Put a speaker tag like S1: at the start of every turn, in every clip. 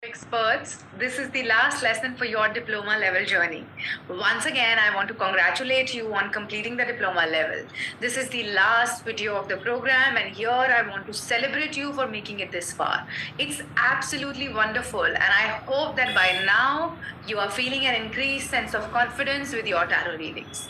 S1: Experts, this is the last lesson for your diploma level journey. Once again, I want to congratulate you on completing the diploma level. This is the last video of the program, and here I want to celebrate you for making it this far. It's absolutely wonderful, and I hope that by now you are feeling an increased sense of confidence with your tarot readings.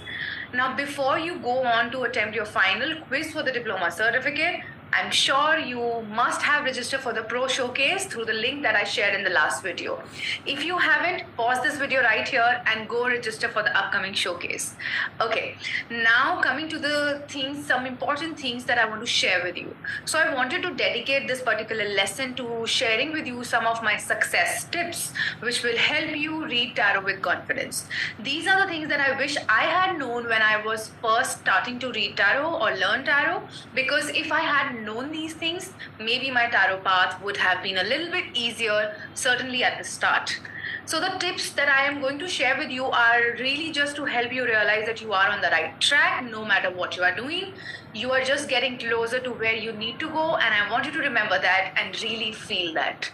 S1: Now, before you go on to attempt your final quiz for the diploma certificate, I'm sure you must have registered for the Pro Showcase through the link that I shared in the last video. If you haven't, pause this video right here and go register for the upcoming showcase. Okay, now coming to the things, some important things that I want to share with you. So I wanted to dedicate this particular lesson to sharing with you some of my success tips, which will help you read tarot with confidence. These are the things that I wish I had known when I was first starting to read tarot or learn tarot, because if I had known these things, maybe my tarot path would have been a little bit easier, certainly at the start. So the tips that I am going to share with you are really just to help you realize that you are on the right track no matter what you are doing. You are just getting closer to where you need to go, and I want you to remember that and really feel that.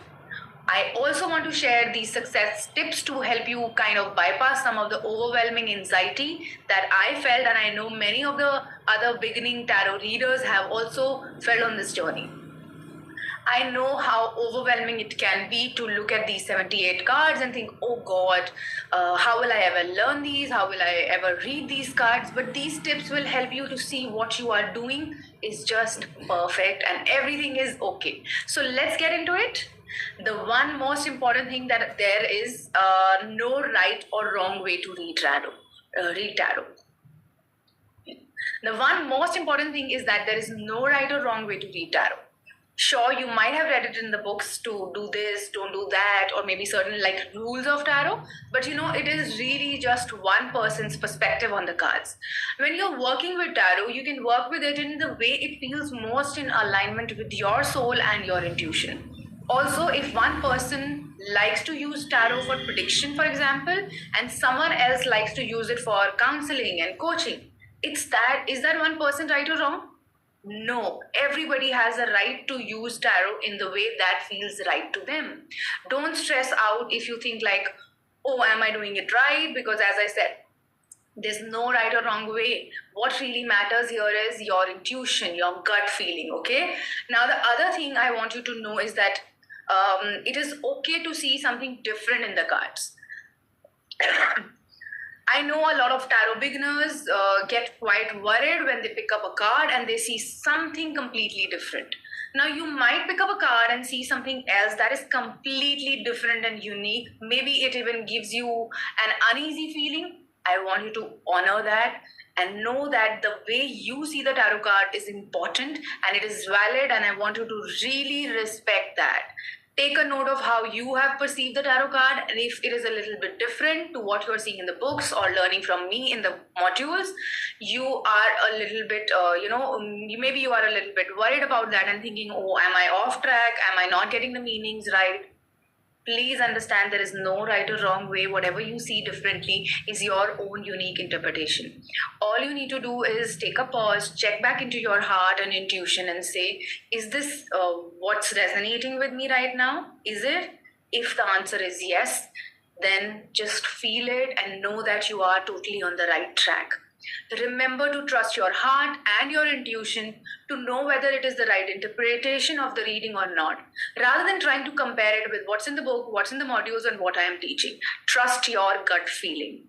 S1: I also want to share these success tips to help you kind of bypass some of the overwhelming anxiety that I felt, and I know many of the other beginning tarot readers have also felt on this journey. I know how overwhelming it can be to look at these 78 cards and think, oh God, how will I ever learn these? How will I ever read these cards? But these tips will help you to see what you are doing is just perfect and everything is okay. So let's get into it. The one most important thing that there is no right or wrong way to read tarot. The one most important thing is that there is no right or wrong way to read tarot. Sure, you might have read it in the books to do this, don't do that, or maybe certain like rules of tarot, but it is really just one person's perspective on the cards. When you're working with tarot, you can work with it in the way it feels most in alignment with your soul and your intuition. Also, if one person likes to use tarot for prediction, for example, and someone else likes to use it for counseling and coaching, is that one person right or wrong? No, everybody has a right to use tarot in the way that feels right to them. Don't stress out if you think like, oh, am I doing it right? Because as I said, there's no right or wrong way. What really matters here is your intuition, your gut feeling, okay? Now, the other thing I want you to know is that it is okay to see something different in the cards. I know a lot of tarot beginners get quite worried when they pick up a card and they see something completely different. Now, you might pick up a card and see something else that is completely different and unique. Maybe it even gives you an uneasy feeling. I want you to honor that and know that the way you see the tarot card is important and it is valid, and I want you to really respect that. Take a note of how you have perceived the tarot card, and if it is a little bit different to what you're seeing in the books or learning from me in the modules, you are a little bit, maybe you are a little bit worried about that and thinking, oh, am I off track? Am I not getting the meanings right? Please understand there is no right or wrong way. Whatever you see differently is your own unique interpretation. All you need to do is take a pause, check back into your heart and intuition and say, is this what's resonating with me right now? Is it? If the answer is yes, then just feel it and know that you are totally on the right track. Remember to trust your heart and your intuition to know whether it is the right interpretation of the reading or not, rather than trying to compare it with what's in the book, what's in the modules, and what I am teaching. Trust your gut feeling.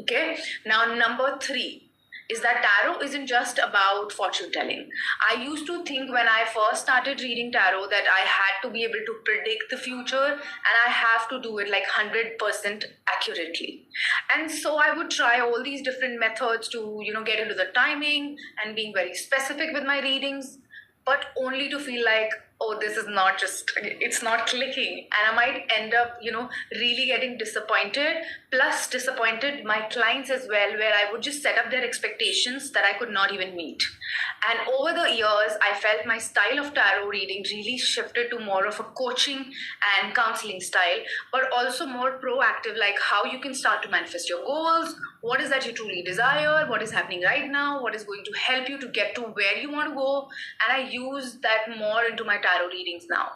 S1: Okay? Now, number 3 is that tarot isn't just about fortune telling. I used to think when I first started reading tarot that I had to be able to predict the future and I have to do it like 100% accurately. And so I would try all these different methods to, get into the timing and being very specific with my readings, but only to feel like, oh, this is it's not clicking. And I might end up, really getting disappointed, plus disappointed my clients as well, where I would just set up their expectations that I could not even meet. And over the years, I felt my style of tarot reading really shifted to more of a coaching and counseling style, but also more proactive, like how you can start to manifest your goals, what is that you truly desire, what is happening right now, what is going to help you to get to where you want to go. And I use that more into my tarot readings now.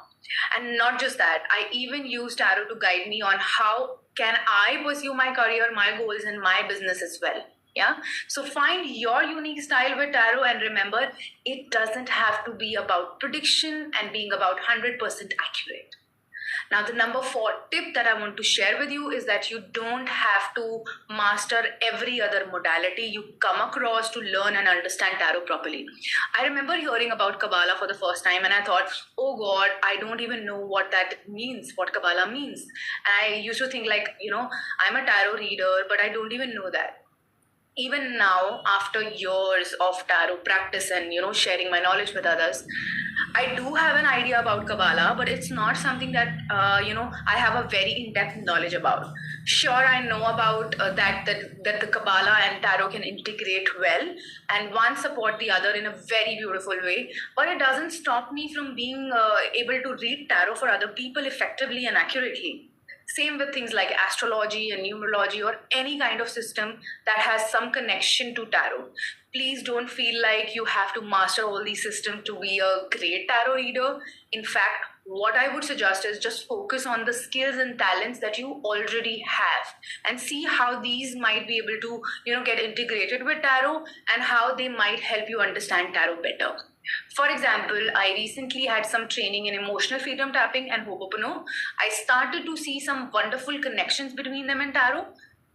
S1: And not just that, I even use tarot to guide me on how can I pursue my career, my goals, and my business as well. Yeah. So find your unique style with tarot, and remember, it doesn't have to be about prediction and being about 100% accurate. Now, the number 4 tip that I want to share with you is that you don't have to master every other modality you come across to learn and understand tarot properly. I remember hearing about Kabbalah for the first time and I thought, oh God, I don't even know what that means, what Kabbalah means. And I used to think like, I'm a tarot reader, but I don't even know that. Even now, after years of tarot practice and sharing my knowledge with others, I do have an idea about Kabbalah, but it's not something that I have a very in-depth knowledge about. Sure, I know about that the Kabbalah and tarot can integrate well, and one support the other in a very beautiful way. But it doesn't stop me from being able to read tarot for other people effectively and accurately. Same with things like astrology and numerology or any kind of system that has some connection to tarot. Please don't feel like you have to master all these systems to be a great tarot reader. In fact, what I would suggest is just focus on the skills and talents that you already have and see how these might be able to, get integrated with tarot and how they might help you understand tarot better. For example, I recently had some training in emotional freedom tapping and Ho'oponopono. I started to see some wonderful connections between them and tarot.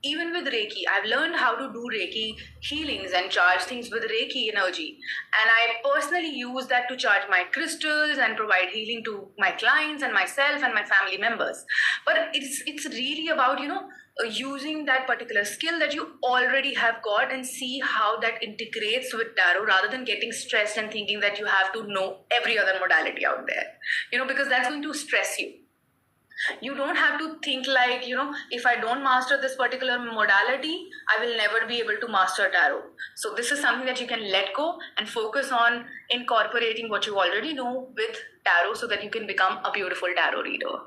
S1: Even with Reiki, I've learned how to do Reiki healings and charge things with Reiki energy. And I personally use that to charge my crystals and provide healing to my clients and myself and my family members. But it's really about, using that particular skill that you already have got and see how that integrates with tarot rather than getting stressed and thinking that you have to know every other modality out there, because that's going to stress you. You don't have to think like, if I don't master this particular modality, I will never be able to master tarot. So this is something that you can let go and focus on incorporating what you already know with tarot so that you can become a beautiful tarot reader.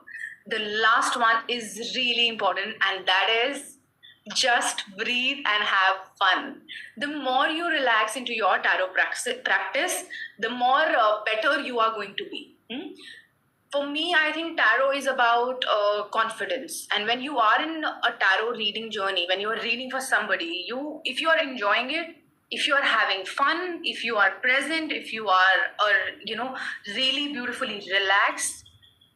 S1: The last one is really important, and that is just breathe and have fun. The more you relax into your tarot practice, the more better you are going to be. For me, I think tarot is about confidence. And when you are in a tarot reading journey, when you are reading for somebody, if you are enjoying it, if you are having fun, if you are present, if you are, really beautifully relaxed,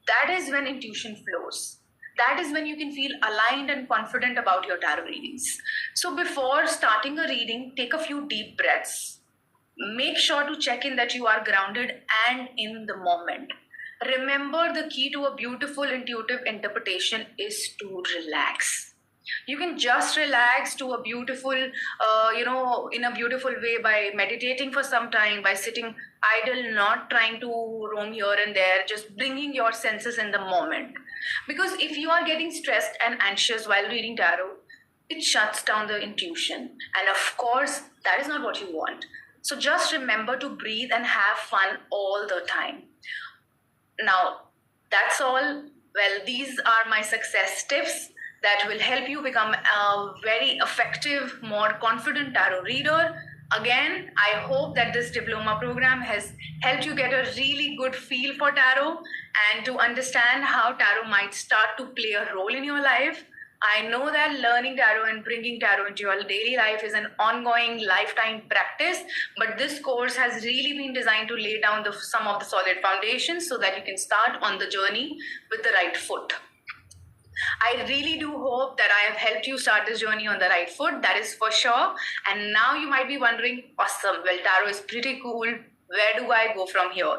S1: that is when intuition flows. That is when you can feel aligned and confident about your tarot readings. So before starting a reading, take a few deep breaths. Make sure to check in that you are grounded and in the moment. Remember, the key to a beautiful intuitive interpretation is to relax. You can just relax to a beautiful, in a beautiful way by meditating for some time, by sitting idle, not trying to roam here and there, just bringing your senses in the moment. Because if you are getting stressed and anxious while reading tarot, it shuts down the intuition. And of course, that is not what you want. So just remember to breathe and have fun all the time. Now, that's all. Well, these are my success tips that will help you become a very effective, more confident tarot reader. Again, I hope that this diploma program has helped you get a really good feel for tarot and to understand how tarot might start to play a role in your life. I know that learning tarot and bringing tarot into your daily life is an ongoing lifetime practice, but this course has really been designed to lay down some of the solid foundations so that you can start on the journey with the right foot. I really do hope that I have helped you start this journey on the right foot, that is for sure. And now you might be wondering, awesome, well, tarot is pretty cool. Where do I go from here?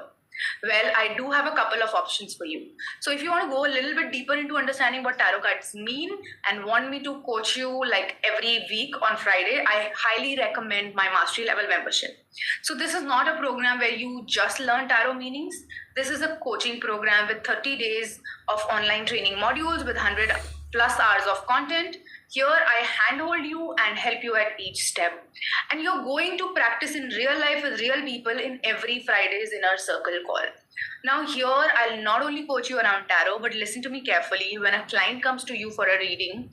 S1: Well, I do have a couple of options for you. So if you want to go a little bit deeper into understanding what tarot cards mean and want me to coach you like every week on Friday, I highly recommend my mastery level membership. So this is not a program where you just learn tarot meanings. This is a coaching program with 30 days of online training modules with 100 plus hours of content. Here I handhold you and help you at each step. And you're going to practice in real life with real people in every Friday's inner circle call. Now here I'll not only coach you around tarot, but listen to me carefully. When a client comes to you for a reading,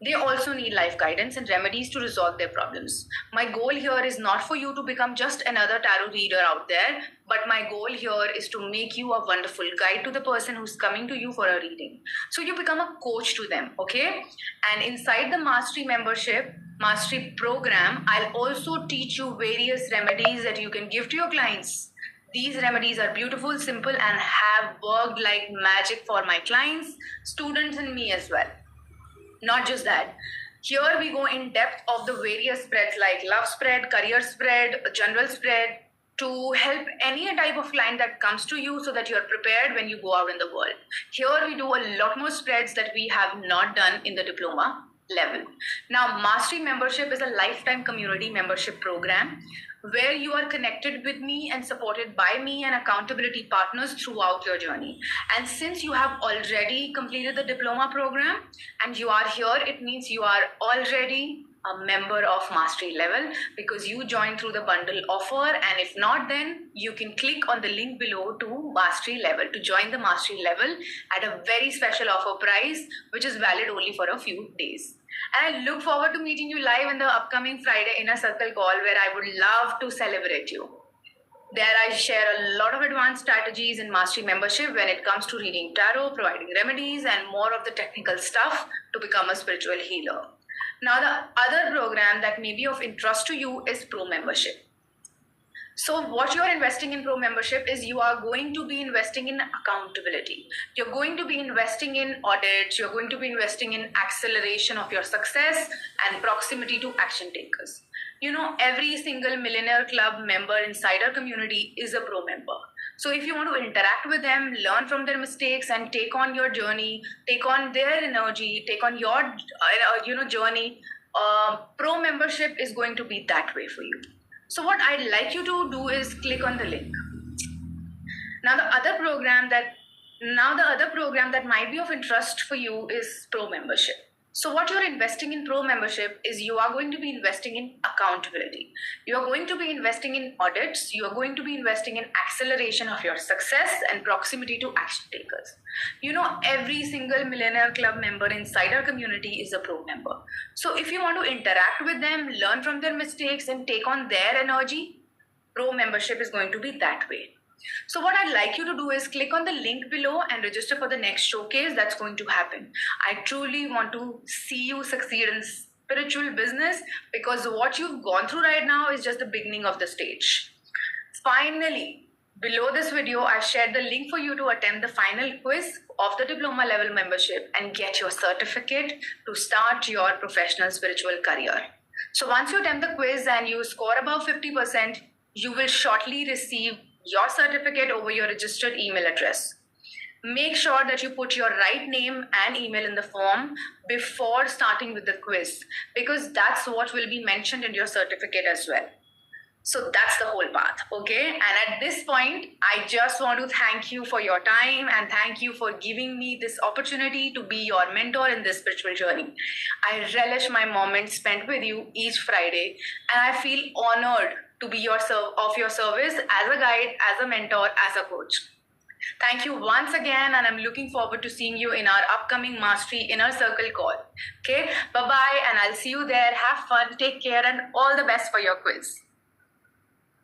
S1: They also need life guidance and remedies to resolve their problems. My goal here is not for you to become just another tarot reader out there, but my goal here is to make you a wonderful guide to the person who's coming to you for a reading. So you become a coach to them, okay? And inside the Mastery membership, Mastery program, I'll also teach you various remedies that you can give to your clients. These remedies are beautiful, simple, and have worked like magic for my clients, students, and me as well. Not just that, here we go in depth of the various spreads like love spread, career spread, general spread, to help any type of client that comes to you so that you're prepared when you go out in the world. Here we do a lot more spreads that we have not done in the diploma level. Now, Mastery membership is a lifetime community membership program where you are connected with me and supported by me and accountability partners throughout your journey. And since you have already completed the diploma program and you are here, it means you are already a member of Mastery level because you joined through the bundle offer. And if not, then you can click on the link below to Mastery level to join the Mastery level at a very special offer price, which is valid only for a few days. And I look forward to meeting you live in the upcoming Friday Inner Circle call where I would love to celebrate you. There I share a lot of advanced strategies in Mastery membership when it comes to reading tarot, providing remedies, and more of the technical stuff to become a spiritual healer. Now, the other program that may be of interest to you is Pro membership. So what you are investing in Pro membership is you are going to be investing in accountability. You're going to be investing in audits. You're going to be investing in acceleration of your success and proximity to action takers. You know, every single Millionaire Club member inside our community is a Pro member. So if you want to interact with them, learn from their mistakes and take on your journey, take on their energy, take on your journey, Pro membership is going to be that way for you. So what I'd like you to do is click on the link. Now the other program that might be of interest for you is Pro membership. So what you're investing in Pro membership is you are going to be investing in accountability. You are going to be investing in audits. You are going to be investing in acceleration of your success and proximity to action takers. You know, every single Millionaire Club member inside our community is a Pro member. So if you want to interact with them, learn from their mistakes and take on their energy, Pro membership is going to be that way. So what I'd like you to do is click on the link below and register for the next showcase that's going to happen. I truly want to see you succeed in spiritual business because what you've gone through right now is just the beginning of the stage. Finally, below this video, I shared the link for you to attempt the final quiz of the diploma level membership and get your certificate to start your professional spiritual career. So once you attempt the quiz and you score above 50%, you will shortly receive your certificate over your registered email address. Make sure that you put your right name and email in the form before starting with the quiz because that's what will be mentioned in your certificate as well. So that's the whole path, okay? And at this point, I just want to thank you for your time and thank you for giving me this opportunity to be your mentor in this spiritual journey. I relish my moments spent with you each Friday and I feel honored to be of your service as a guide, as a mentor, as a coach. Thank you once again, and I'm looking forward to seeing you in our upcoming Mastery Inner Circle call. Okay, bye-bye, and I'll see you there. Have fun, take care, and all the best for your quiz.